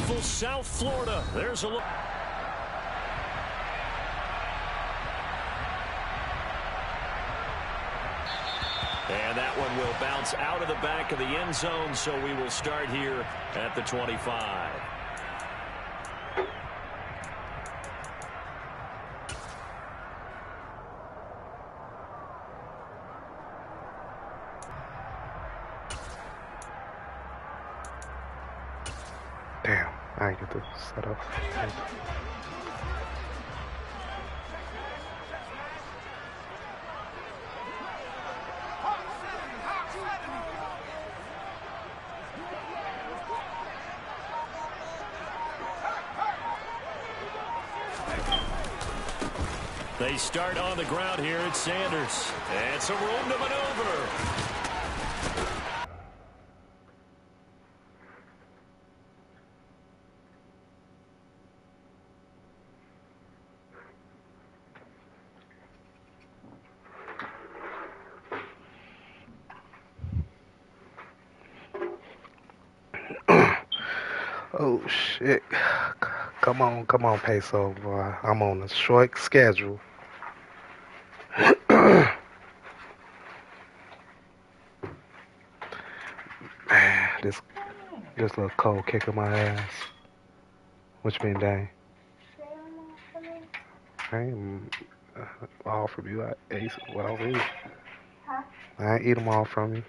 beautiful South Florida. There's a look. And that one will bounce out of the back of the end zone, so we will start here at the 25. Damn, I get to set up. They start on the ground here at Sanders. And some room to maneuver. Oh shit. Come on, Peso, boy. I'm on a short schedule. Man, this little cold kicking my ass. What you mean, dang? I ain't all from you. I ate what I was eating. Huh? I ain't eat them all from you.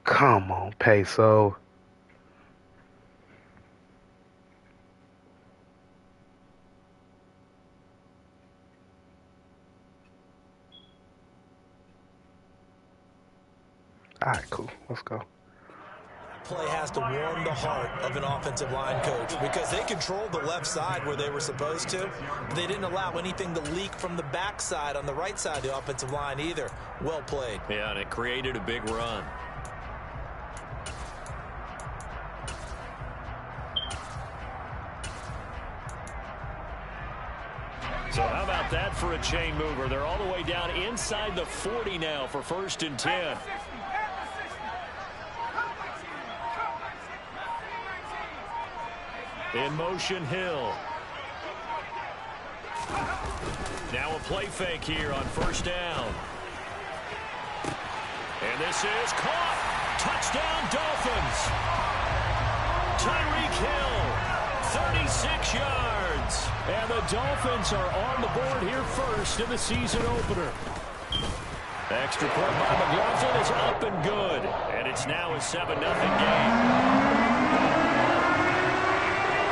Come on, Peso. All right, cool. Let's go. Play has to warm the heart of an offensive line coach because they controlled the left side where they were supposed to. But they didn't allow anything to leak from the backside on the right side of the offensive line either. Well played. Yeah, and it created a big run. So how about that for a chain mover? They're all the way down inside the 40 now for 1st and 10. In motion, Hill. Now a play fake here on 1st down. And this is caught. Touchdown, Dolphins. Tyreek Hill, 36 yards. And the Dolphins are on the board here first in the season opener. Extra point by McLaughlin is up and good. And it's now a 7-0 game.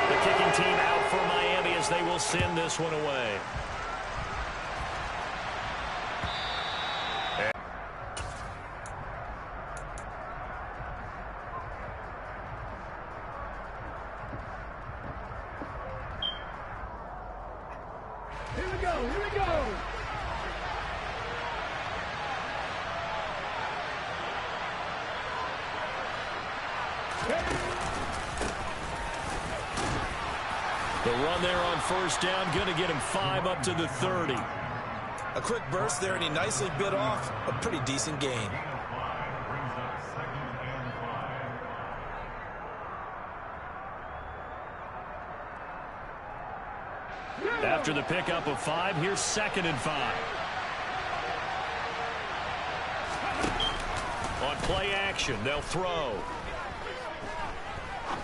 The kicking team out for Miami as they will send this one away. Here we go, here we go. The run there on 1st down, going to get him 5 up to the 30. A quick burst there, and he nicely bit off a pretty decent gain. After the pickup of 5, here's 2nd and 5. On play action, they'll throw.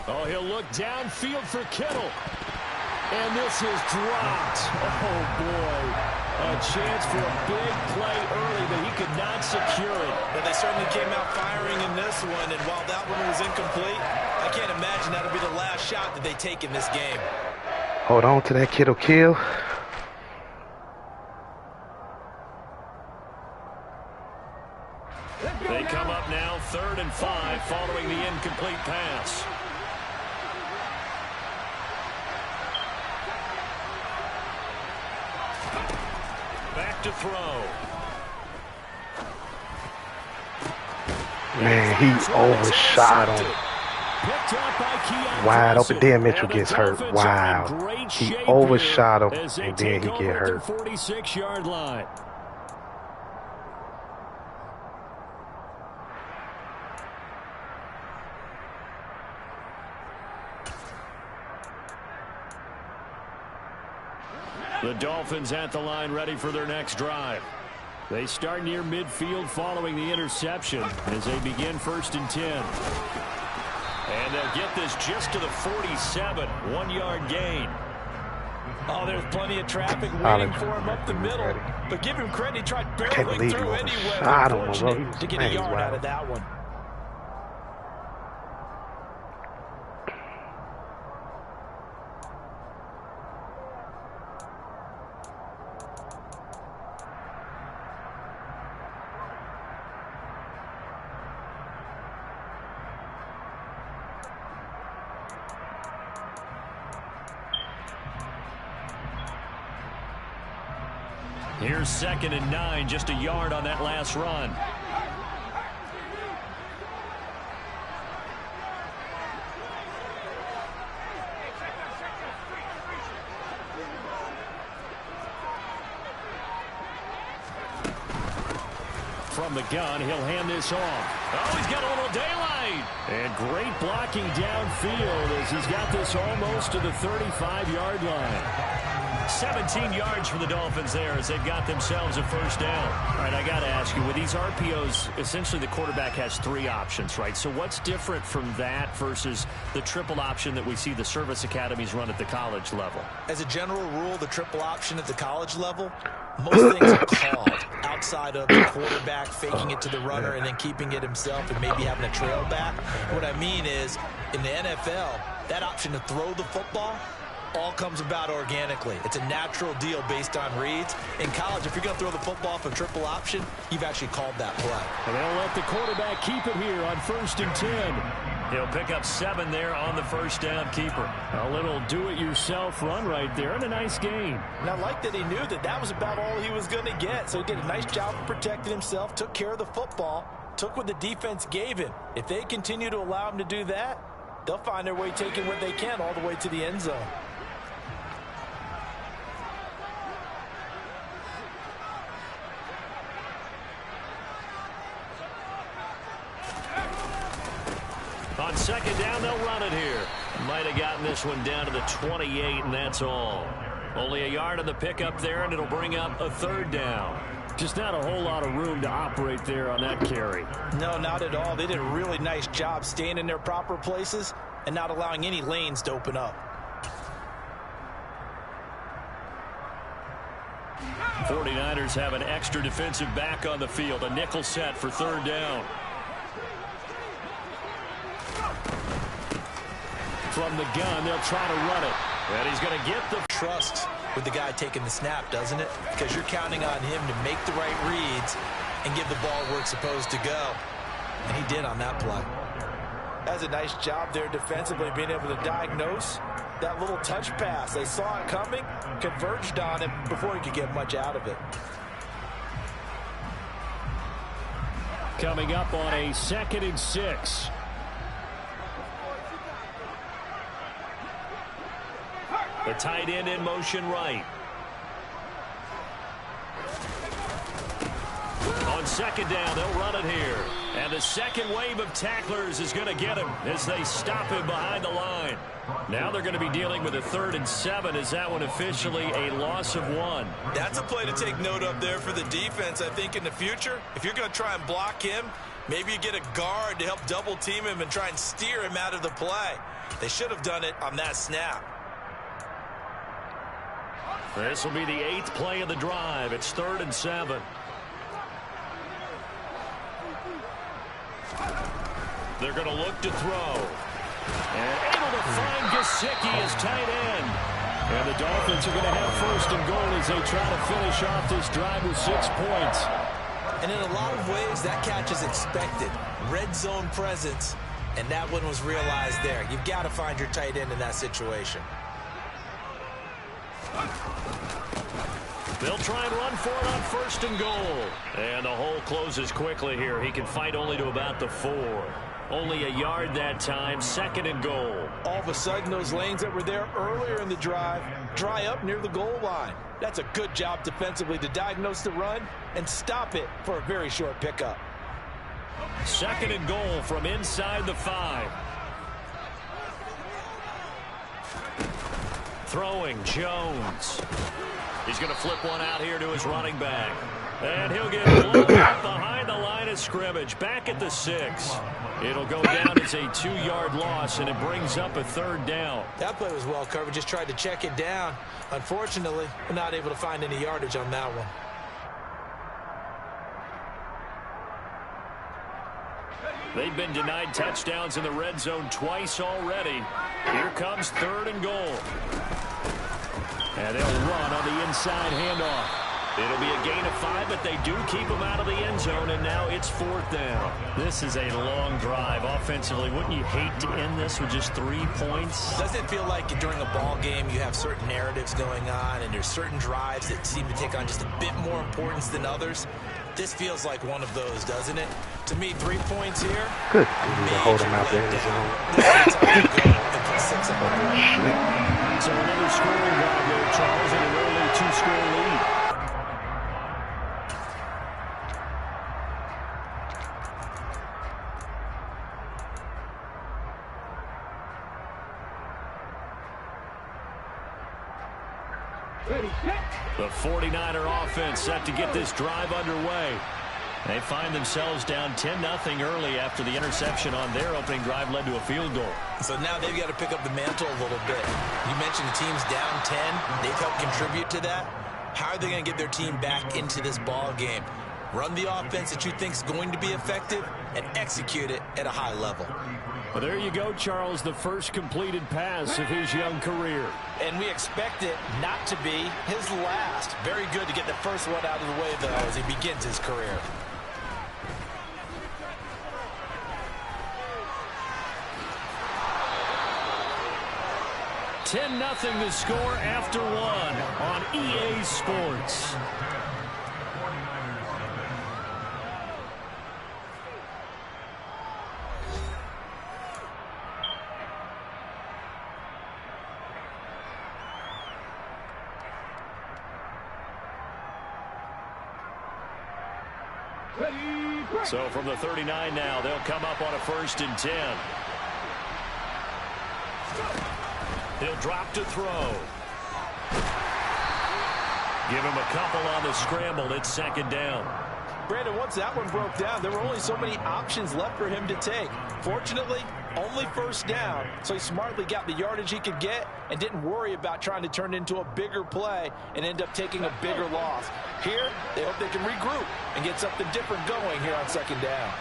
Oh, he'll look downfield for Kittle. And this is dropped. Oh, boy. A chance for a big play early, but he could not secure it. Well, they certainly came out firing in this one, and while that one was incomplete, I can't imagine that'll be the last shot that they take in this game. Hold on to that Kittle kill. They come up now 3rd and 5 following the incomplete pass. Back to throw. Man, he overshot him. picked up by Quikos. Wide open. Then Mitchell gets hurt. Wow. He overshot him, and then he get hurt. 46-yard line. The Dolphins at the line, ready for their next drive. They start near midfield following the interception as they begin 1st and 10. And they'll get this just to the 47, 1-yard gain. Oh, there's plenty of traffic waiting for him up the middle. But give him credit, he tried barreling through anyway. Unfortunate to get a yard out of that one. Here's 2nd and 9, just a yard on that last run. From the gun, he'll hand this off. Oh, he's got a little daylight. And great blocking downfield as he's got this almost to the 35-yard line. 17 yards for the Dolphins there as they've got themselves a 1st down. All right, I got to ask you, with these RPOs, essentially the quarterback has 3 options, right? So what's different from that versus the triple option that we see the service academies run at the college level? As a general rule, the triple option at the college level, most things are called outside of the quarterback faking it to the runner and then keeping it himself and maybe having a trail back. What I mean is, in the NFL, that option to throw the football all comes about organically. It's a natural deal based on reads. In college, if you're going to throw the football for triple option, you've actually called that play. And they'll let the quarterback keep it here on 1st and 10. He'll pick up 7 there on the 1st down keeper. A little do-it-yourself run right there and a nice gain. And I like that he knew that that was about all he was going to get. So he did a nice job of protecting himself, took care of the football, took what the defense gave him. If they continue to allow him to do that, they'll find their way taking what they can all the way to the end zone. On 2nd down, they'll run it here. Might have gotten this one down to the 28, and that's all. Only a yard on the pickup there, and it'll bring up a 3rd down. Just not a whole lot of room to operate there on that carry. No, not at all. They did a really nice job staying in their proper places and not allowing any lanes to open up. 49ers have an extra defensive back on the field. A nickel set for 3rd down. From the gun, they'll try to run it. And he's going to get the trust with the guy taking the snap, doesn't it? Because you're counting on him to make the right reads and give the ball where it's supposed to go. And he did on that play. That's a nice job there defensively, being able to diagnose that little touch pass. They saw it coming, converged on him before he could get much out of it. Coming up on a 2nd and 6. The tight end in motion right. On 2nd down, they'll run it here. And the second wave of tacklers is going to get him as they stop him behind the line. Now they're going to be dealing with a 3rd and 7. Is that one officially a loss of 1? That's a play to take note of there for the defense, I think, in the future. If you're going to try and block him, maybe you get a guard to help double team him and try and steer him out of the play. They should have done it on that snap. This will be the 8th play of the drive. It's 3rd and 7. They're going to look to throw. And able to find Gesicki as tight end. And the Dolphins are going to have 1st and goal as they try to finish off this drive with 6 points. And in a lot of ways, that catch is expected. Red zone presence. And that one was realized there. You've got to find your tight end in that situation. They'll try and run for it on 1st and goal. And the hole closes quickly here. He can fight only to about the 4. Only a yard that time, 2nd and goal. All of a sudden, those lanes that were there earlier in the drive dry up near the goal line. That's a good job defensively to diagnose the run and stop it for a very short pickup. 2nd and goal from inside the 5. Throwing Jones. He's going to flip one out here to his running back. And he'll get blown up behind the line of scrimmage. Back at the 6. It'll go down as a 2-yard loss, and it brings up a 3rd down. That play was well covered. Just tried to check it down. Unfortunately, we're not able to find any yardage on that one. They've been denied touchdowns in the red zone twice already. Here comes 3rd and goal. And they'll run on the inside handoff. It'll be a gain of 5, but they do keep them out of the end zone, and now it's 4th down. This is a long drive offensively. Wouldn't you hate to end this with just 3 points? Doesn't it feel like during a ball game you have certain narratives going on, and there's certain drives that seem to take on just a bit more importance than others? This feels like one of those, doesn't it? To me, 3 points here. Good. To hold him out there in the zone. So another scoring drive there, Charles, and a early 2-score lead. The 49er offense set to get this drive underway. They find themselves down 10-0 early after the interception on their opening drive led to a field goal. So now they've got to pick up the mantle a little bit. You mentioned the team's down 10. They've helped contribute to that. How are they going to get their team back into this ball game? Run the offense that you think is going to be effective and execute it at a high level. Well, there you go, Charles, the first completed pass of his young career. And we expect it not to be his last. Very good to get the first one out of the way, though, as he begins his career. $10-0 to score after 1 on EA Sports. So from the 39 now, they'll come up on a 1st and 10. He'll drop to throw. Give him a couple on the scramble. It's 2nd down. Brandon, once that one broke down, there were only so many options left for him to take. Fortunately, only 1st down, so he smartly got the yardage he could get and didn't worry about trying to turn it into a bigger play and end up taking a bigger loss. Here, they hope they can regroup and get something different going here on 2nd down.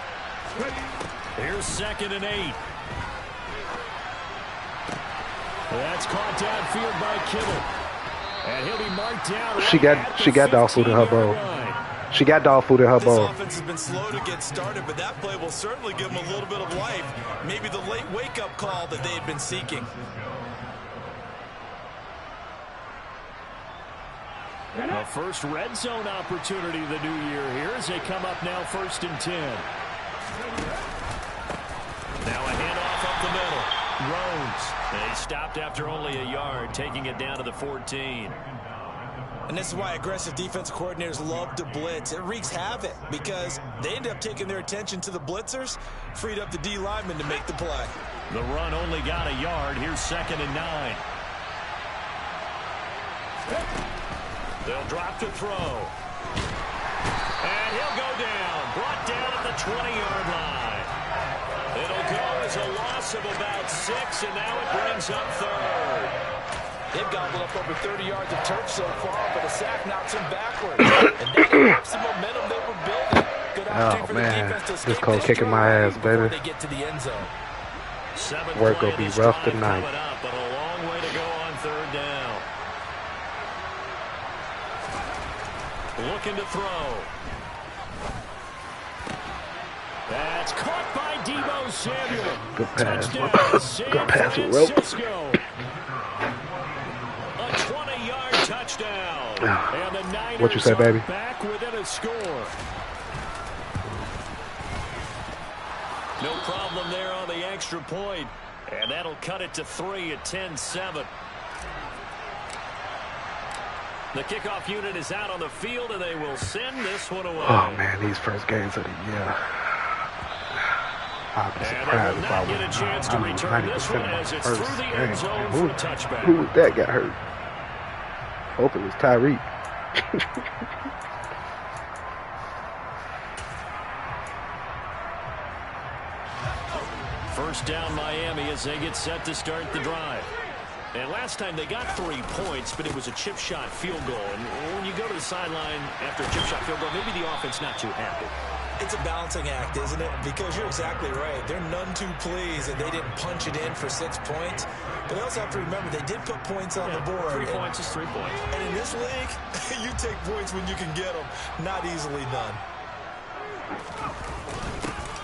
Here's 2nd and 8. That's caught downfield by Kittle. And he'll be marked down. She got dog food in her bowl. She got dog food in her bowl. This offense has been slow to get started, but that play will certainly give them a little bit of life. Maybe the late wake-up call that they had been seeking. The first red zone opportunity of the new year here as they come up now 1st and 10. Now a handoff up the middle. Rhodes. They stopped after only a yard, taking it down to the 14. And this is why aggressive defense coordinators love to blitz. It wreaks havoc because they end up taking their attention to the blitzers, freed up the D lineman to make the play. The run only got a yard. Here's 2nd and 9. They'll drop to throw. And he'll go down. Brought down at the 20-yard line. It'll go as a loss of about 6, and now it brings up 3rd. They've gobbled up over 30 yards of turf so far, but a sack knocks them backwards. And that interrupts the momentum they were building. Good opportunity for the defense to escape this cold kicking my ass, baby. They get to the end zone. Work will be rough tonight. Up, but a long way to go on 3rd down. Looking to throw. That's caught by Deebo Samuel. Good pass. Touchdown, Good pass, San Rope. Francisco. A 20-yard touchdown. And the Niners what you say, baby? Back within a score. No problem there on the extra point. And that'll cut it to 3 at 10-7. The kickoff unit is out on the field, and they will send this one away. Oh, man, these first games of the year. I'd be surprised if I get a chance to return this one as it's through the end zone for a touchback. Who was that got hurt? Hope it was Tyreek. First down Miami as they get set to start the drive. And last time they got 3 points, but it was a chip shot field goal. And when you go to the sideline after a chip shot field goal, maybe the offense not too happy. It's a balancing act, isn't it? Because you're exactly right. They're none too pleased that they didn't punch it in for 6 points. But they also have to remember they did put points on the board. 3 points is 3 points. And in this league, you take points when you can get them. Not easily done.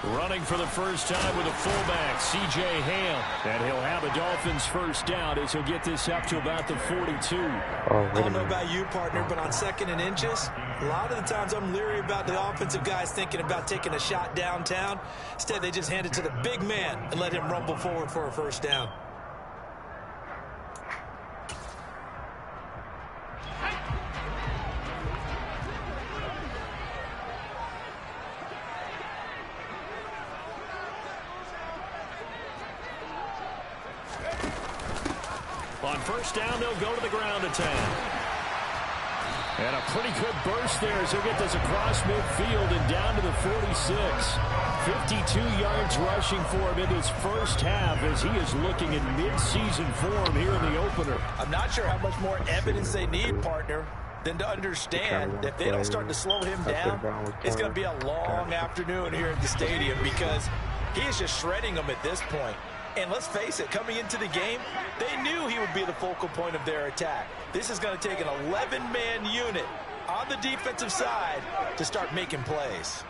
Running for the first time with a fullback, C.J. Hale. And he'll have a Dolphins first down as he'll get this up to about the 42. I don't know about you, partner, but on 2nd and inches, a lot of the times I'm leery about the offensive guys thinking about taking a shot downtown. Instead, they just hand it to the big man and let him rumble forward for a first down. On first down, they'll go to the ground attack. And a pretty good burst there as he'll get this across midfield and down to the 46. 52 yards rushing for him in his first half as he is looking in mid-season form here in the opener. I'm not sure how much more evidence they need, partner, than to understand that if they don't start to slow him down, it's going to be a long afternoon here at the stadium because he is just shredding them at this point. And let's face it, coming into the game, they knew he would be the focal point of their attack. This is going to take an 11-man unit on the defensive side to start making plays.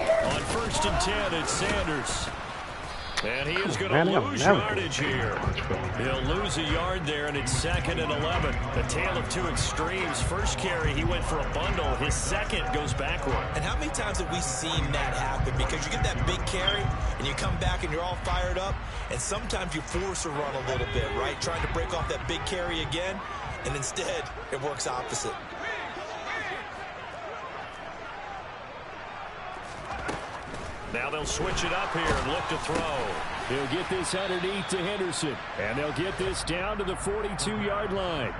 On 1st and 10, it's Sanders. And he is going to lose yardage here. He'll lose a yard there, and it's 2nd and 11. A tale of two extremes. First carry, he went for a bundle. His second goes backward. And how many times have we seen that happen? Because you get that big carry, and you come back, and you're all fired up, and sometimes you force a run a little bit, right? Trying to break off that big carry again, and instead, it works opposite. Now they'll switch it up here and look to throw. He'll get this underneath to Henderson. And they'll get this down to the 42-yard line.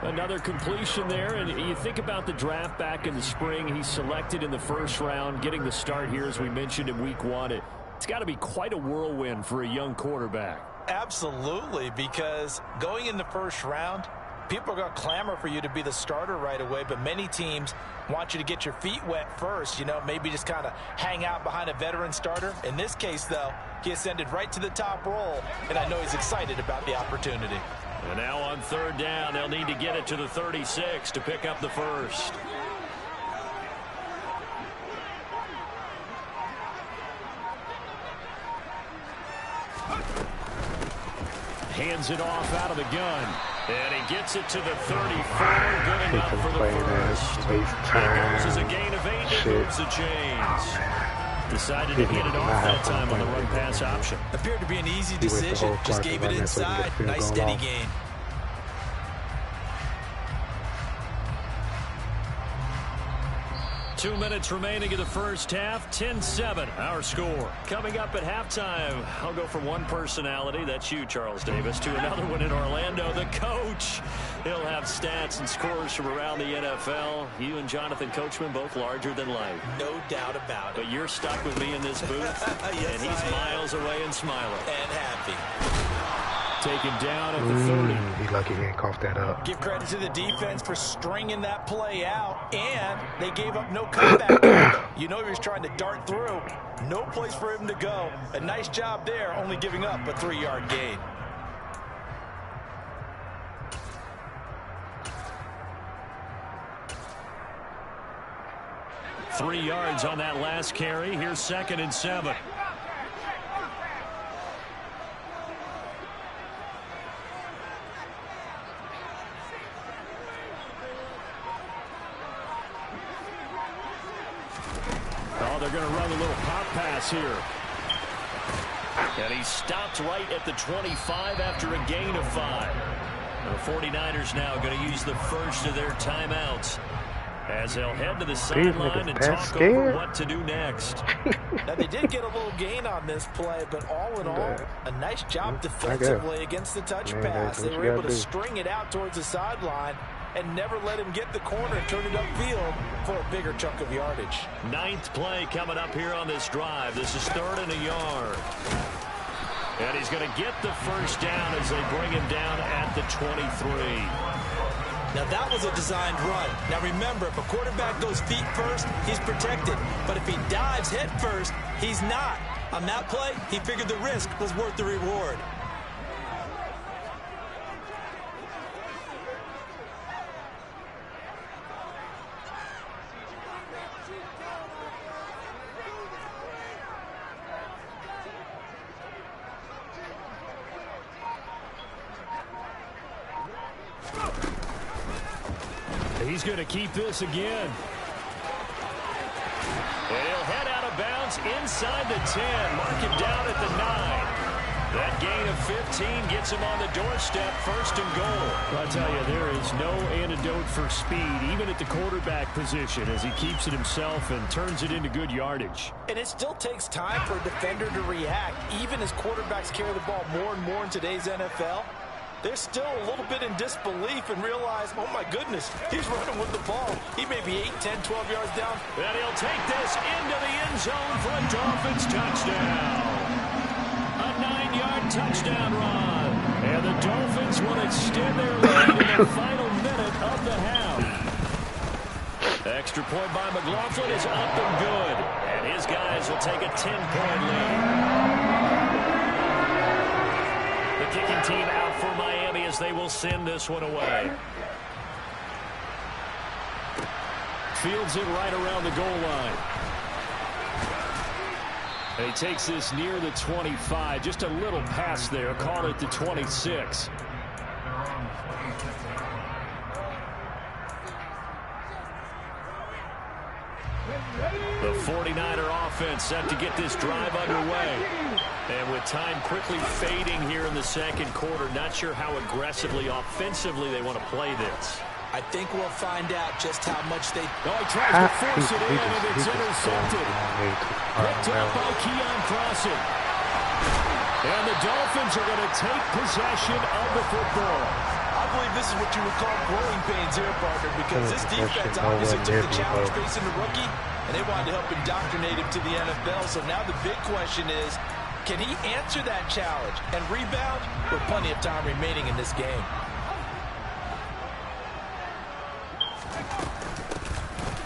Another completion there. And you think about the draft back in the spring. He's selected in the first round, getting the start here, as we mentioned, in week 1. It's got to be quite a whirlwind for a young quarterback. Absolutely, because going in the first round, people are going to clamor for you to be the starter right away, but many teams want you to get your feet wet first, you know, maybe just kind of hang out behind a veteran starter. In this case, though, he ascended right to the top roll, and I know he's excited about the opportunity. And now on 3rd down, they'll need to get it to the 36 to pick up the first. Hands it off out of the gun. And he gets it to the 34. Good enough for the first. It goes as a gain of 8 and moves the chains. Decided to get it off that time on the run-pass option. Appeared to be an easy decision. Just gave it inside. Nice steady gain. Two minutes remaining in the first half. 10-7, our score. Coming up at halftime, I'll go from one personality, that's you, Charles Davis, to another one in Orlando, the coach. He'll have stats and scores from around the NFL. You and Jonathan Coachman both larger than life. No doubt about it. But you're stuck with me in this booth, yes, and he's miles away and smiling. And happy. Taken down at the 30. He's lucky he ain't coughed that up. Give credit to the defense for stringing that play out, and they gave up no comeback. You know he was trying to dart through. No place for him to go. A nice job there, only giving up a 3-yard gain. Three yards on that last carry. Here's 2nd and 7. going to run a little pop pass here. And he stopped right at the 25 after a gain of 5. The 49ers now going to use the first of their timeouts as they'll head to the sideline and talk over what to do next. Now, they did get a little gain on this play, but all in all, a nice job defensively against the touch pass. They were able to string it out towards the sideline and never let him get the corner and turn it upfield for a bigger chunk of yardage. 9th play coming up here on this drive. This is 3rd and a yard. And he's going to get the first down as they bring him down at the 23. Now, that was a designed run. Now, remember, if a quarterback goes feet first, he's protected. But if he dives head first, he's not. On that play, he figured the risk was worth the reward. He's going to keep this again. And he'll head out of bounds inside the 10. Mark him down at the 9. That gain of 15 gets him on the doorstep, 1st and goal. I'll tell you, there is no antidote for speed, even at the quarterback position, as he keeps it himself and turns it into good yardage. And it still takes time for a defender to react, even as quarterbacks carry the ball more and more in today's NFL. They're still a little bit in disbelief and realize, oh, my goodness, he's running with the ball. He may be 8, 10, 12 yards down. And he'll take this into the end zone for a Dolphins touchdown. A 9-yard touchdown run. And the Dolphins will extend their lead in the final minute of the half. Extra point by McLaughlin is up and good. And his guys will take a 10-point lead. The kicking team out for Miami as they will send this one away. Fields it right around the goal line. And he takes this near the 25. Just a little pass there. Call it the 26. The 49er offense set to get this drive underway. And with time quickly fading here in the second quarter, not sure how aggressively, offensively they want to play this. I think we'll find out just how much they... Oh, he tries to force it in, and it's intercepted. Picked up by Keon Crossing. And the Dolphins are going to take possession of the football. I believe this is what you would call growing pains here, partner, because this defense obviously took the challenge facing the rookie, and they wanted to help indoctrinate him to the NFL. So now the big question is, can he answer that challenge and rebound with plenty of time remaining in this game?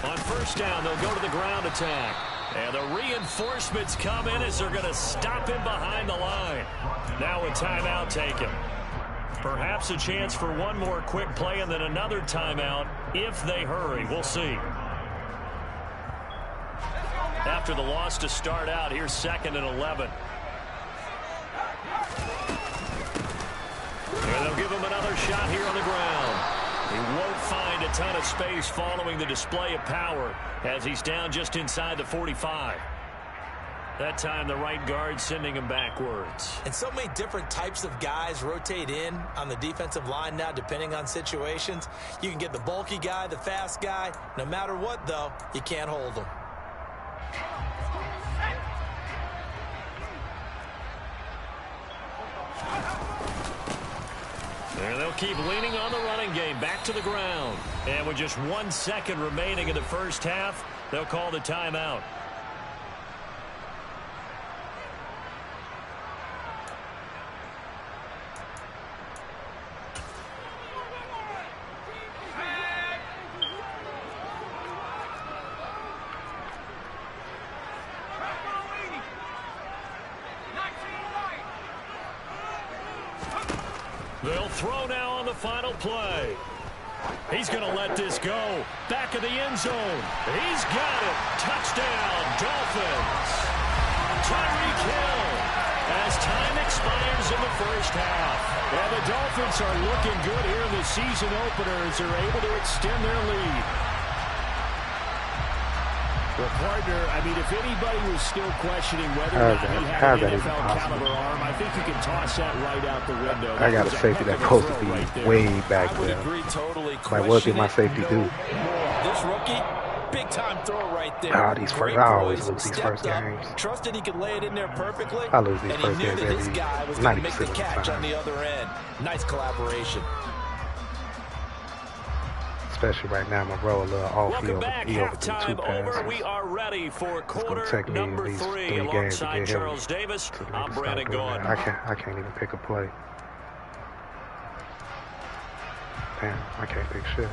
On first down, they'll go to the ground attack. And the reinforcements come in as they're going to stop him behind the line. Now a timeout taken. Perhaps a chance for one more quick play and then another timeout if they hurry. We'll see. After the loss to start out, here's 2nd and 11. And they'll give him another shot here on the ground. He won't find a ton of space following the display of power as he's down just inside the 45. That time the right guard sending him backwards. And so many different types of guys rotate in on the defensive line now depending on situations. You can get the bulky guy, the fast guy. No matter what, though, you can't hold them. And they'll keep leaning on the running game. Back to the ground. And with just 1 second remaining in the first half, they'll call the timeout. They'll throw now on the final play. He's going to let this go. Back of the end zone. He's got it. Touchdown, Dolphins. Tyreek Hill as time expires in the first half. And the Dolphins are looking good here in the season opener as they're able to extend their lead. Well, partner, I mean, if anybody was still questioning whether or not he had an NFL caliber arm, I think you can toss that right out the window. I got a safety that's supposed to be way back there. I would agree totally. Like, what did my safety do? This rookie, big time throw right there. I always lose these first games. Trusted he could lay it in there perfectly. I lose these first games every 90% of the catch on time. the other end. Nice collaboration. Especially right now, my bro a little off. Welcome back. Halftime over. We are ready for quarter number 3 alongside Charles Davis. I'm Brandon Gaudin. I can't even pick a play. Damn, I can't pick shit.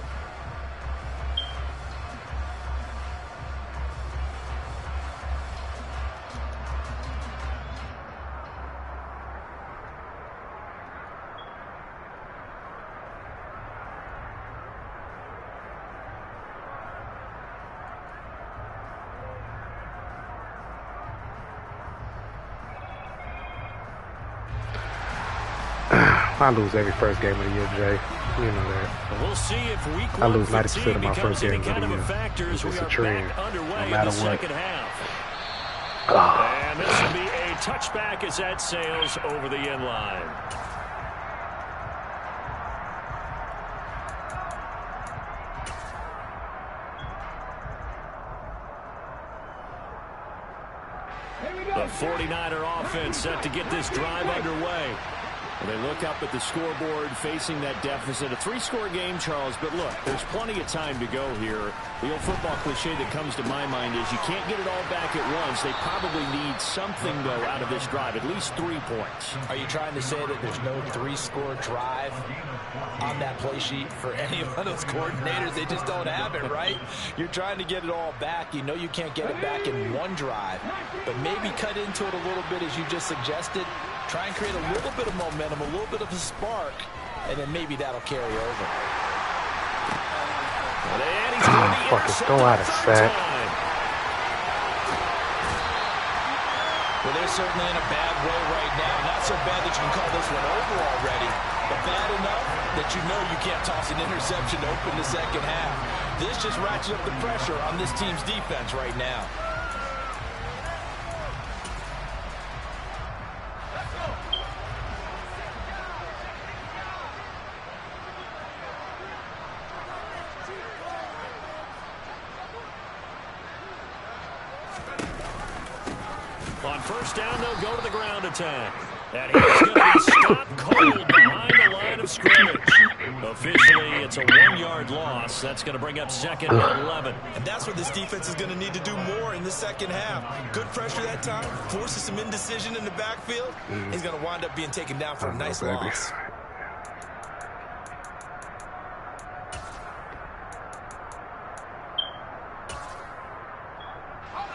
I lose every first game of the year, Jay. You know that. We'll see if week I lose 90% 90% of my first games of the year. It's just a trend, no matter what. And this will be a touchback as that sails over the end line. The 49er offense set to get this drive underway. They look up at the scoreboard facing that deficit. A 3-score game, Charles, but look, there's plenty of time to go here. The old football cliche that comes to my mind is you can't get it all back at once. They probably need something, though, out of this drive, at least 3 points. Are you trying to say that there's no 3-score drive on that play sheet for any of those coordinators? They just don't have it, right? You're trying to get it all back. You know you can't get it back in one drive, but maybe cut into it a little bit as you just suggested. Try and create a little bit of momentum, a little bit of a spark, and then maybe that'll carry over. Fucking throw out a sack. Well, they're certainly in a bad way right now. Not so bad that you can call this one over already, but bad enough that you know you can't toss an interception to open the second half. This just ratchets up the pressure on this team's defense right now. On first down, they'll go to the ground attack. And he's going to be stopped cold behind the line of scrimmage. Officially, it's a 1-yard loss. That's going to bring up 2nd and 11. And that's what this defense is going to need to do more in the second half. Good pressure that time, forces some indecision in the backfield. He's going to wind up being taken down for a nice loss.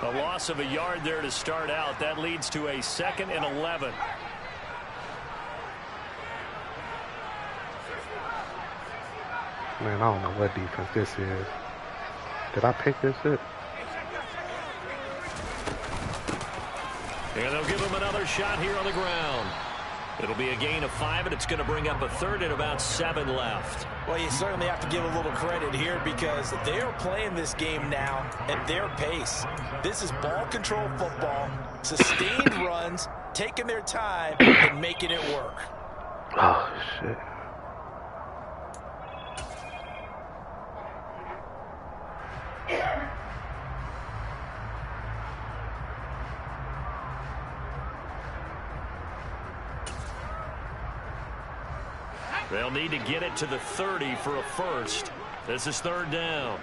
A loss of a yard there to start out. That leads to a 2nd and 11. Man, I don't know what defense this is. Did I pick this shit? And they'll give him another shot here on the ground. It'll be a gain of 5, and it's going to bring up a 3rd and about 7 left. Well, you certainly have to give a little credit here because they are playing this game now at their pace. This is ball control football, sustained runs, taking their time, and making it work. Oh, shit. They'll need to get it to the 30 for a first. This is 3rd down.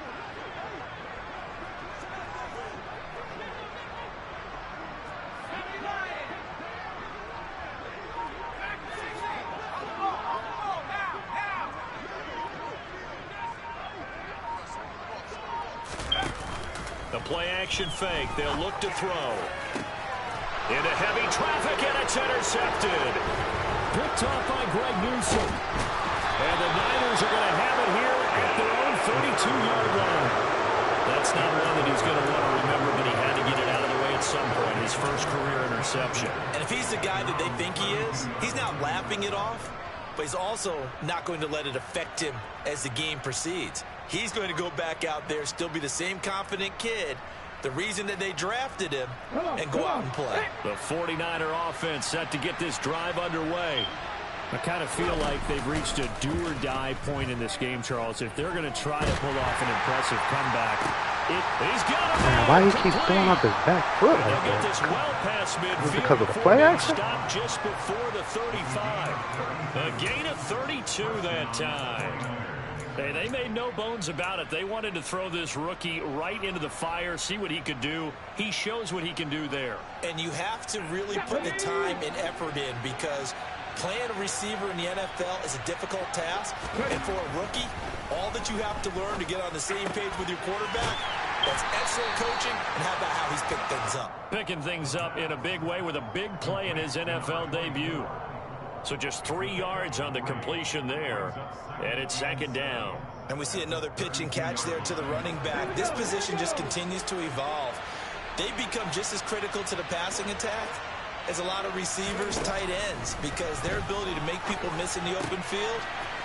The play-action fake. They'll look to throw. Into heavy traffic, and it's intercepted. Picked off by Greg Newsom. And the Niners are going to have it here at their own 32-yard line. That's not one that he's going to want to remember, but he had to get it out of the way at some point. His first career interception. And if he's the guy that they think he is, he's not laughing it off, but he's also not going to let it affect him as the game proceeds. He's going to go back out there, still be the same confident kid, The reason that they drafted him and go out and play. The 49er offense set to get this drive underway. I kind of feel like they've reached a do-or-die point in this game, Charles. If they're going to try to pull off an impressive comeback, he's got it. Man, why he keeps throwing off his back foot like They'll get that? this well past midfield Because of the play action? Stopped just before the 35. A gain of 32 that time. Hey, they made no bones about it. They wanted to throw this rookie right into the fire, see what he could do. He shows what he can do there. And you have to really put the time and effort in, because playing a receiver in the NFL is a difficult task. And for a rookie, all that you have to learn to get on the same page with your quarterback, that's excellent coaching. And how about how he's picked things up? Picking things up in a big way with a big play in his NFL debut. So just 3 yards on the completion there. And it's second down. And we see another pitch and catch there to the running back. This position just continues to evolve. They become just as critical to the passing attack as a lot of receivers, tight ends, because their ability to make people miss in the open field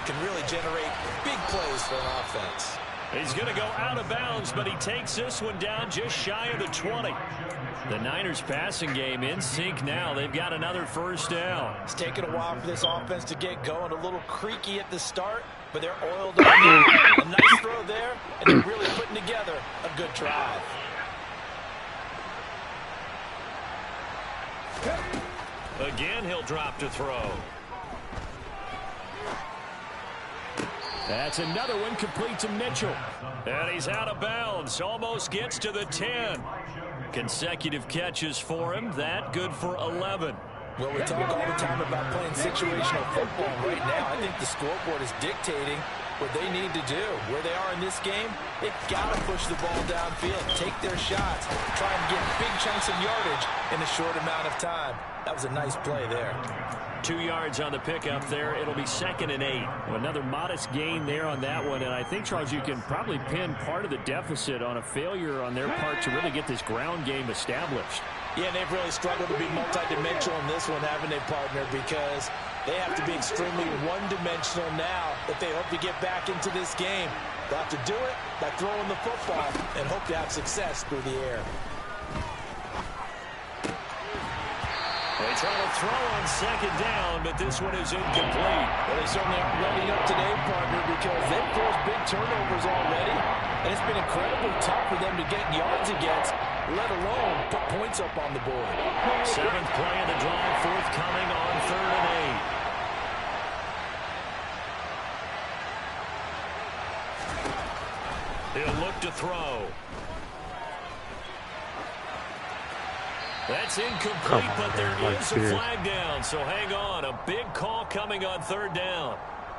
can really generate big plays for an offense. He's going to go out of bounds, but he takes this one down just shy of the 20. The Niners passing game in sync now. They've got another first down. It's taken a while for this offense to get going. A little creaky at the start, but they're oiled up now. A nice throw there, and they're really putting together a good drive. Again, he'll drop to throw. That's another one, complete to Mitchell. And he's out of bounds, almost gets to the 10. Consecutive catches for him, that good for 11. Well, we talk all the time about playing situational football. Right now, I think the scoreboard is dictating what they need to do. Where they are in this game, they've got to push the ball downfield, take their shots, try and get big chunks of yardage in a short amount of time. That was a nice play there. 2 yards on the pickup there. It'll be 2nd and 8. Another modest gain there on that one. And I think, Charles, you can probably pin part of the deficit on a failure on their part to really get this ground game established. Yeah, and they've really struggled to be multidimensional in this one, haven't they, partner? Because they have to be extremely one-dimensional now if they hope to get back into this game. They'll have to do it by throwing the football and hope to have success through the air. They try to throw on 2nd down, but this one is incomplete. Well, they certainly aren't letting up today, partner, because they've forced big turnovers already. And it's been incredibly tough for them to get yards against, let alone put points up on the board. 7th play of the drive, forthcoming on 3rd and 8. He'll look to throw. That's incomplete, but there is a flag down, so hang on. A big call coming on 3rd down.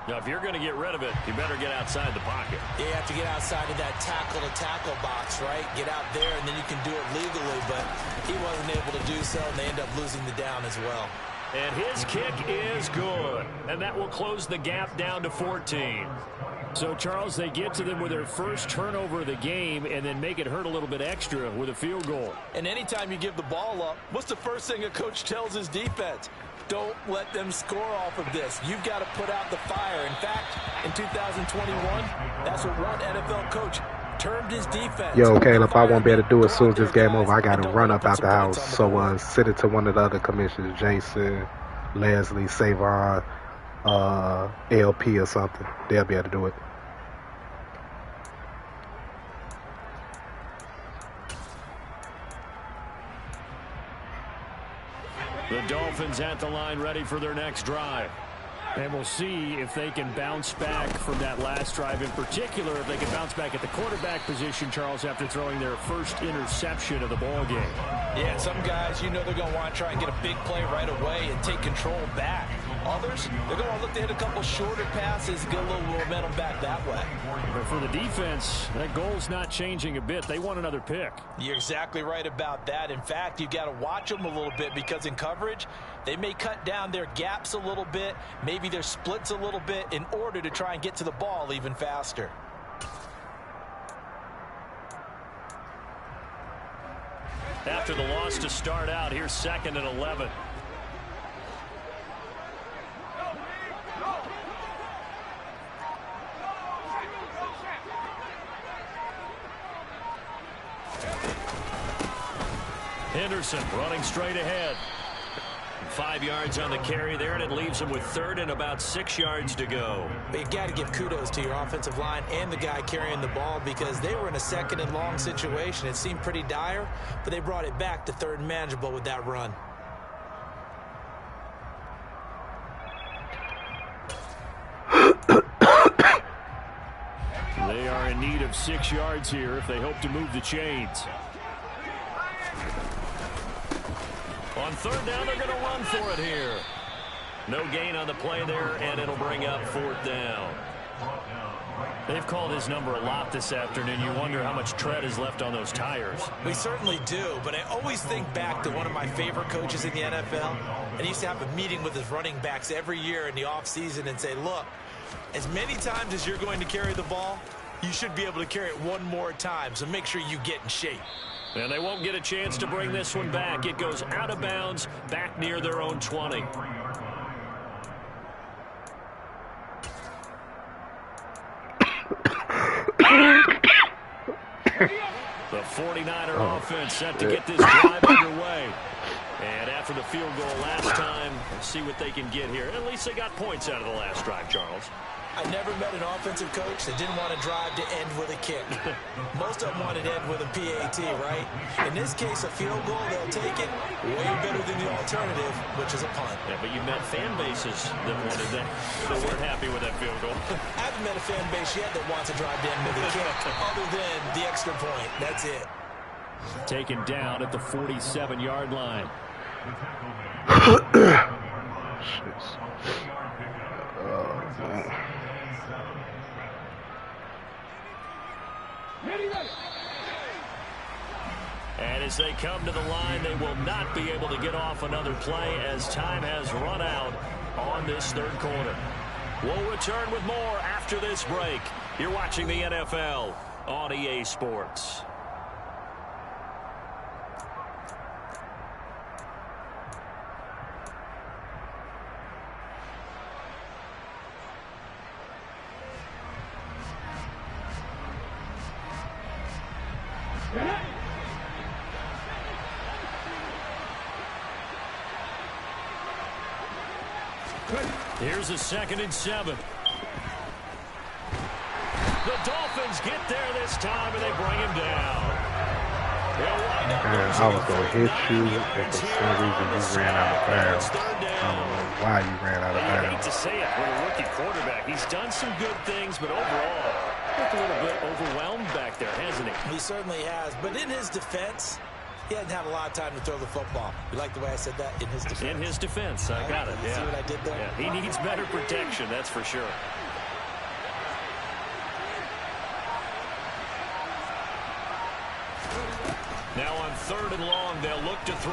Now, if you're going to get rid of it, you better get outside the pocket. You have to get outside of that tackle-to-tackle box, right? Get out there, and then you can do it legally, but he wasn't able to do so, and they end up losing the down as well. And his kick is good, and that will close the gap down to 14. So, Charles, they get to them with their first turnover of the game and then make it hurt a little bit extra with a field goal. And anytime you give the ball up, what's the first thing a coach tells his defense? Don't let them score off of this. You've got to put out the fire. In fact, in 2021, that's what one NFL coach termed his defense. Yo, Caleb, I won't be able to do it as soon as this game over. I got to run up out the house. So send it to one of the other commissioners, Jason, Leslie, Savon, LP or something. They'll be able to do it. The Dolphins at the line, ready for their next drive. And we'll see if they can bounce back from that last drive, in particular if they can bounce back at the quarterback position, Charles, after throwing their first interception of the ball game. Yeah, some guys, you know they're going to want to try and get a big play right away and take control back. Others, they're going to look to hit a couple shorter passes, get a little momentum back that way. But for the defense, that goal's not changing a bit. They want another pick. You're exactly right about that. In fact, you've got to watch them a little bit because in coverage, they may cut down their gaps a little bit, maybe their splits a little bit in order to try and get to the ball even faster. After the loss to start out, here's 2nd and 11. Henderson running straight ahead. 5 yards on the carry there, and it leaves him with third and about 6 yards to go. But you got to give kudos to your offensive line and the guy carrying the ball because they were in a second and long situation. It seemed pretty dire, but they brought it back to third and manageable with that run. They are in need of 6 yards here if they hope to move the chains. On third down, they're going to run for it here. No gain on the play there, and it'll bring up fourth down. They've called his number a lot this afternoon. You wonder how much tread is left on those tires. We certainly do, but I always think back to one of my favorite coaches in the NFL, and he used to have a meeting with his running backs every year in the offseason and say, look, as many times as you're going to carry the ball, you should be able to carry it one more time, so make sure you get in shape. And they won't get a chance to bring this one back. It goes out of bounds back near their own 20. The 49er offense set to get this drive underway. And after the field goal last time, let's see what they can get here. At least they got points out of the last drive, Charles. I never met an offensive coach that didn't want to drive to end with a kick. Most of them wanted to end with a PAT, right? In this case, a field goal, they'll take it way better than the alternative, which is a punt. Yeah, but you met fan bases that wanted that. They weren't happy with that field goal. I haven't met a fan base yet that wants to drive to end with a kick, other than the extra point. That's it. Taken down at the 47-yard line. And as they come to the line, they will not be able to get off another play as time has run out on this third quarter. We'll return with more after this break. You're watching the NFL on EA Sports. Here's a 2nd and 7. The Dolphins get there this time, and they bring him down. I was going to hit you, and for some reason you ran out of bounds. I don't know why you ran out of bounds. I hate to say it, for a rookie quarterback, he's done some good things, but overall, looked a little bit overwhelmed back there, hasn't he? He certainly has, but in his defense, he hadn't had a lot of time to throw the football. You like the way I said that? In his defense. In his defense, I got it. You see what I did there? Yeah, he needs better protection, that's for sure. Now on 3rd and long, they'll look to throw.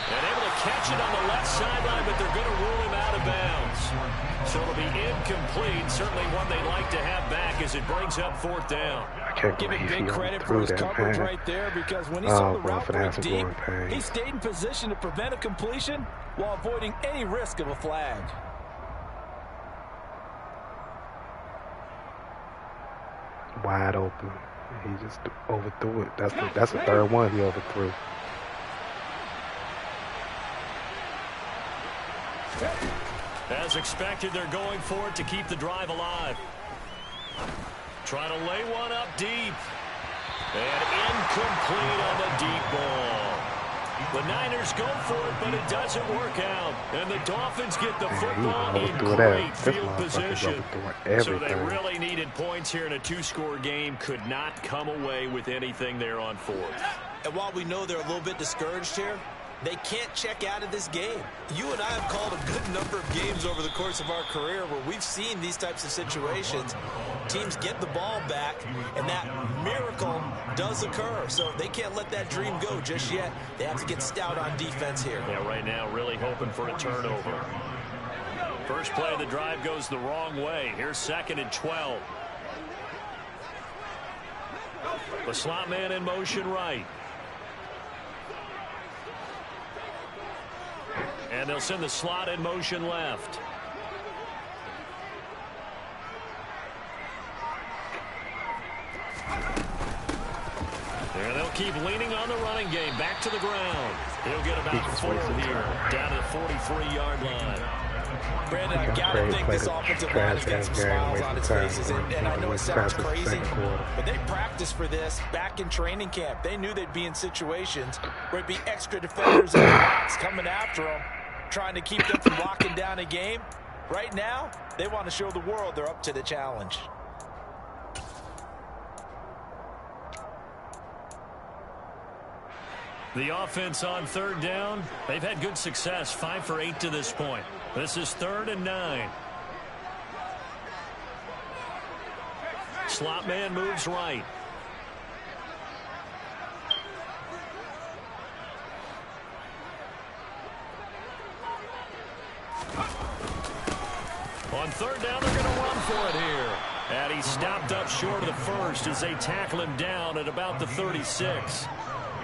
And able to catch it on the left sideline, but they're going to rule him out of bounds. So it'll be incomplete. Certainly one they'd like to have back as it brings up 4th down. Give him big credit for his coverage right there because when he saw the route break deep, he stayed in position to prevent a completion while avoiding any risk of a flag. Wide open. He just overthrew it. That's the third one he overthrew. As expected, they're going for it to keep the drive alive. Trying to lay one up deep. And incomplete on the deep ball. The Niners go for it, but it doesn't work out. And the Dolphins get the football in great field position. So they really needed points here in a 2-score game. Could not come away with anything there on 4th. And while we know they're a little bit discouraged here, they can't check out of this game. You and I have called a good number of games over the course of our career where we've seen these types of situations. Teams get the ball back, and that miracle does occur. So they can't let that dream go just yet. They have to get stout on defense here. Yeah, right now really hoping for a turnover. First play of the drive goes the wrong way. Here's 2nd and 12. The slot man in motion right. And they'll send the slot in motion left. And they'll keep leaning on the running game. Back to the ground. He'll get about 4 here, down to the 43-yard line. Brandon, I've got to think this offensive line has got some smiles on its faces. And I know it sounds crazy, but they practiced for this back in training camp. They knew they'd be in situations where it'd be extra defenders in the box coming after them, trying to keep them from locking down a game. Right now, they want to show the world they're up to the challenge. The offense on 3rd down, they've had good success, 5 for 8 to this point. This is 3rd and 9. Slot man moves right. On 3rd down, they're going to run for it here. And he stopped up short of the first as they tackle him down at about the 36.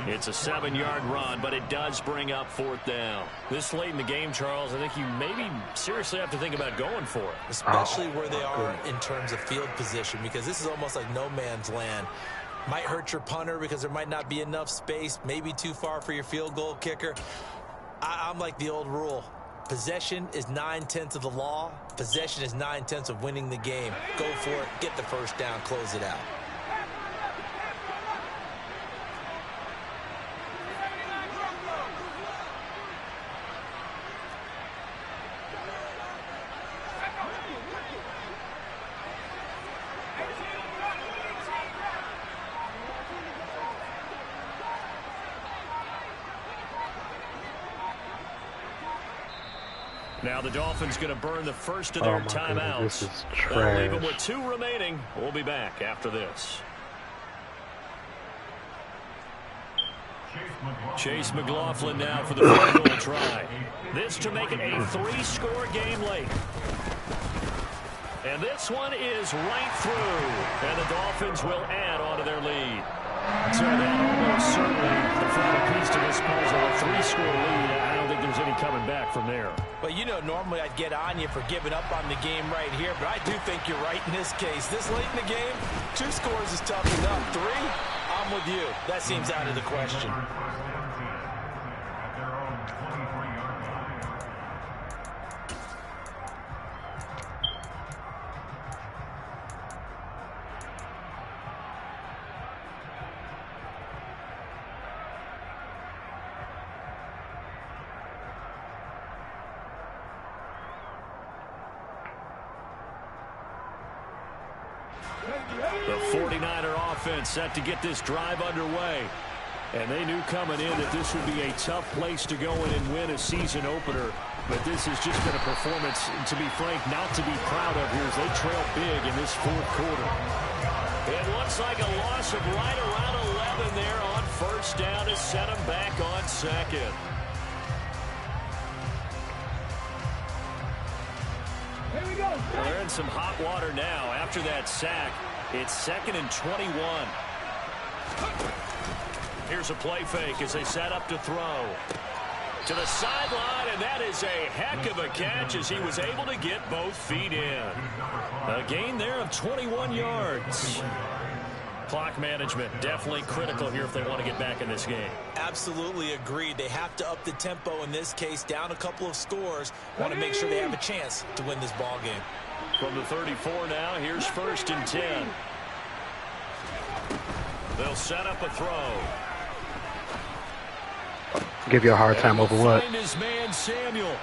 It's a 7-yard run, but it does bring up 4th down. This late in the game, Charles, I think you maybe seriously have to think about going for it. Especially where they are in terms of field position, because this is almost like no man's land. Might hurt your punter because there might not be enough space, maybe too far for your field goal kicker. I'm like the old rule. Possession is 9/10 of the law. Possession is 9/10 of winning the game. Go for it, get the first down, close it out. Now the Dolphins going to burn the first of their timeouts. This is trash. They'll leave them with 2 remaining. We'll be back after this. Chase McLaughlin now for the field goal try. This to make it a 3-score game late. And this one is right through. And the Dolphins will add on to their lead. So that almost certainly the final piece to this puzzle. A 3-score lead. I don't think there's any coming back from there. Well, you know, normally I'd get on you for giving up on the game right here, but I do think you're right in this case. This late in the game, 2 scores is tough enough. 3, I'm with you. That seems out of the question. The 49er offense set to get this drive underway. And they knew coming in that this would be a tough place to go in and win a season opener. But this has just been a performance, to be frank, not to be proud of here as they trail big in this 4th quarter. It looks like a loss of right around 11 there on 1st down to set them back on 2nd. Well, they're in some hot water now. After that sack, it's 2nd and 21. Here's a play fake as they set up to throw. To the sideline, and that is a heck of a catch as he was able to get both feet in. A gain there of 21 yards. Clock management definitely critical here if they want to get back in this game. Absolutely agreed. They have to up the tempo in this case, down a couple of scores. Want to make sure they have a chance to win this ball game. From the 34 now, here's 1st and 10. They'll set up a throw. Give you a hard time over what? His man Samuel.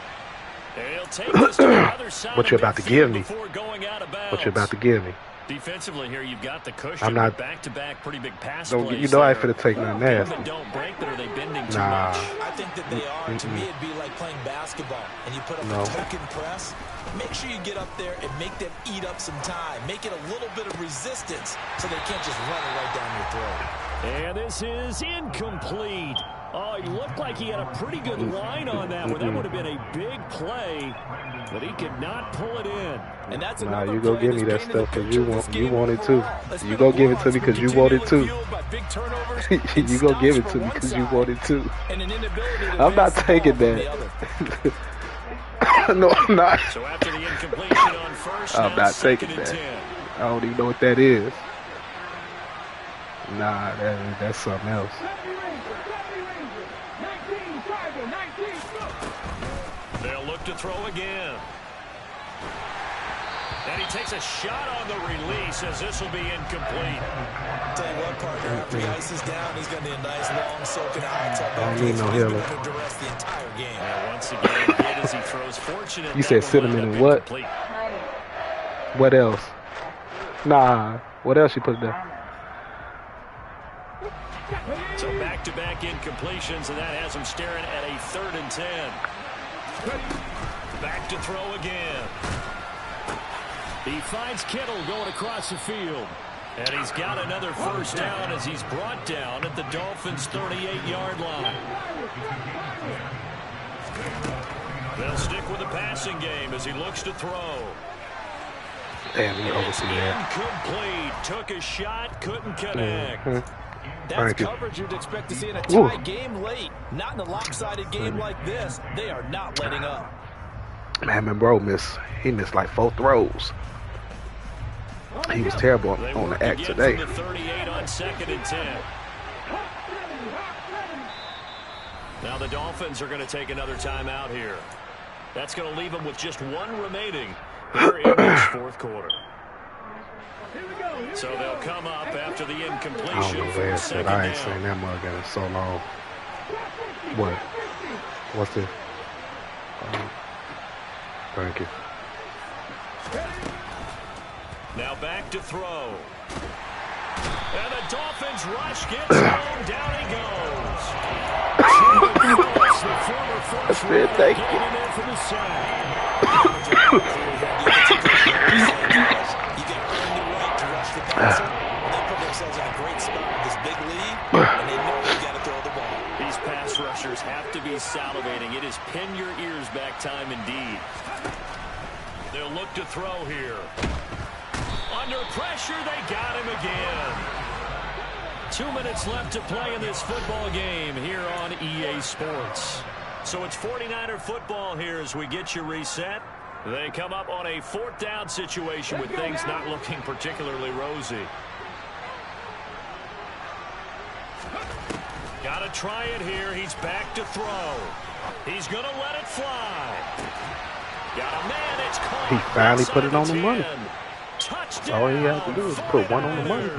They'll take this to the other side. What you about to give me? What you about to give me? Defensively here, you've got the cushion. I'm not back-to-back pretty big pass don't, plays. You know I ain't finna take nothing nasty. Don't break, but are they bending too nah. much? I think that they are. To me, it'd be like playing basketball, and you put up a token press. Make sure you get up there and make them eat up some time. Make it a little bit of resistance so they can't just run it right down your throat. And this is incomplete. Oh, he looked like he had a pretty good line on that one. That would have been a big play, but he could not pull it in. And that's you go give me that stuff because you want it too. You go give it to me because you want it too. You go give it to me because you want it too. I'm not taking that. No, I'm not. So after the incompletion on first, I'm not taking that. I don't even know what that is. Nah, that's something else. They'll look to throw again. And he takes a shot on the release as this will be incomplete. Tell you what, partner, after he ices down, he's going to need a nice long soaking hot tub. Don't need no healer. To rest the entire game. And once again, hit as he throws. Fortunate. You said cinnamon and what? Incomplete. What else? Nah, what else you put there? So back-to-back incompletions, and that has him staring at a 3rd and 10. Back to throw again. He finds Kittle going across the field. And he's got another first down as he's brought down at the Dolphins' 38-yard line. They'll stick with the passing game as he looks to throw. Damn, he overthrew that. Incomplete. Took a shot, couldn't connect. That's coverage you'd expect to see in a tie game late. Not in a lopsided game like this. They are not letting up. Man, bro he missed like 4 throws. He was terrible on the act today. The 38 on 2nd and 10. Now the Dolphins are going to take another timeout here. That's going to leave them with just 1 remaining here in this 4th quarter. So they'll come up after the incompletion. I don't know where it's at. I ain't seen that mug in so long. What? What's this? Thank you. Now back to throw. And the Dolphins rush gets home. Down he goes. The former first runner thank getting him in for the sack. You can earn the right to rush the passer. They put themselves in a great spot with this big lead, and they know you got to throw the ball. These pass rushers have to be salivating. It is pin your ears back time indeed. They'll look to throw here. Under pressure, they got him again. 2 minutes left to play in this football game here on EA Sports. So it's 49er football here as we get you reset. They come up on a 4th down situation with things not looking particularly rosy. Got to try it here. He's back to throw. He's going to let it fly. Got a man. It's caught. He finally put it on the money. Touchdown. All he had to do was put 1 on the money.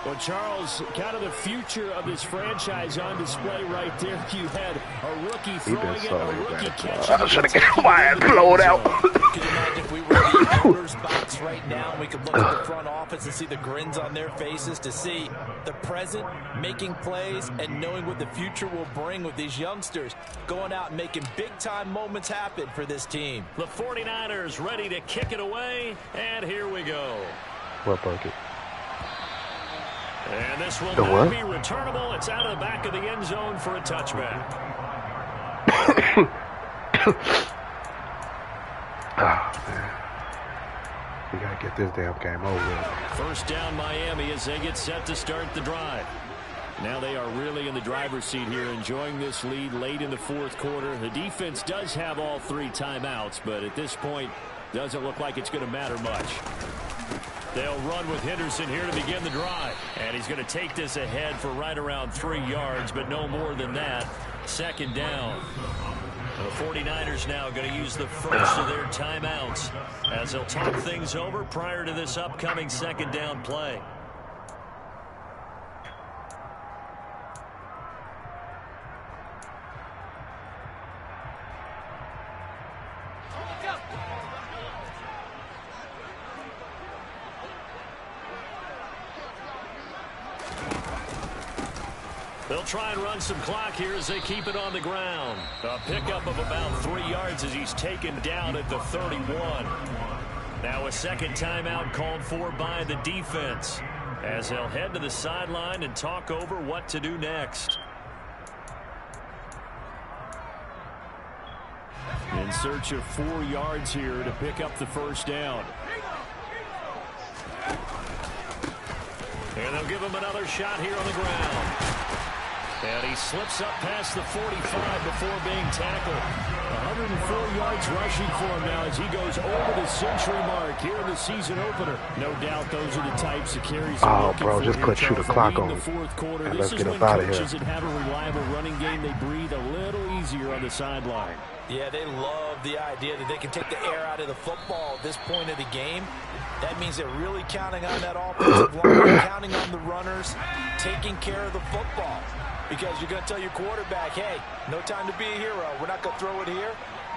Well, Charles, kind of the future of this franchise on display right there. You had a rookie throwing it, a rookie catching it. I should have got my ass blowed out. Could you imagine if we were in the owner's box right now and we could look at the front office and see the grins on their faces, to see the present making plays and knowing what the future will bring with these youngsters going out and making big-time moments happen for this team. The 49ers ready to kick it away, and here we go. What bucket? And this will not be returnable. It's out of the back of the end zone for a touchback. Oh, man. We got to get this damn game over. First down Miami as they get set to start the drive. Now they are really in the driver's seat here, enjoying this lead late in the 4th quarter. The defense does have all 3 timeouts, but at this point, doesn't look like it's going to matter much. They'll run with Henderson here to begin the drive. And he's going to take this ahead for right around 3 yards, but no more than that. 2nd down. The 49ers now going to use the first of their timeouts as they'll talk things over prior to this upcoming 2nd down play. They'll try and run some clock here as they keep it on the ground. A pickup of about 3 yards as he's taken down at the 31. Now a 2nd timeout called for by the defense as they'll head to the sideline and talk over what to do next. In search of 4 yards here to pick up the first down. And they'll give him another shot here on the ground. And he slips up past the 45 before being tackled. 104 yards rushing for him now as he goes over the century mark here in the season opener. No doubt those are the types of carries. Oh, bro, just put shoot the clock on. And let's get up out of here. Coaches that have a reliable running game, they breathe a little easier on the sideline. Yeah, they love the idea that they can take the air out of the football at this point of the game. That means they're really counting on that offensive line, counting on the runners, taking care of the football. Because you're going to tell your quarterback, hey, no time to be a hero. We're not going to throw it here.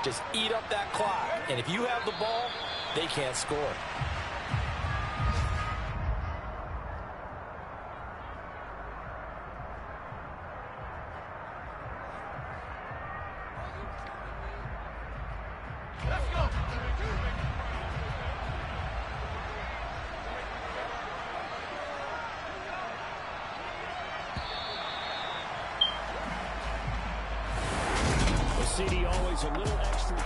Just eat up that clock. And if you have the ball, they can't score. City always a little extra.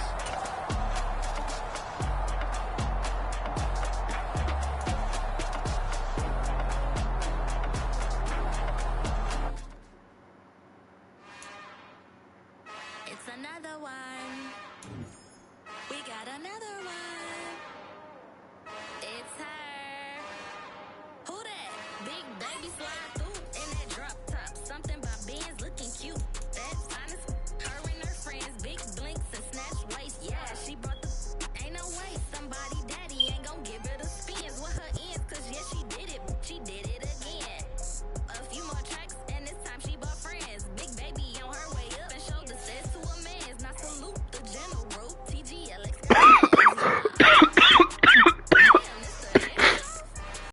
It's another one. We got another one. It's her. Who that? Big baby slide.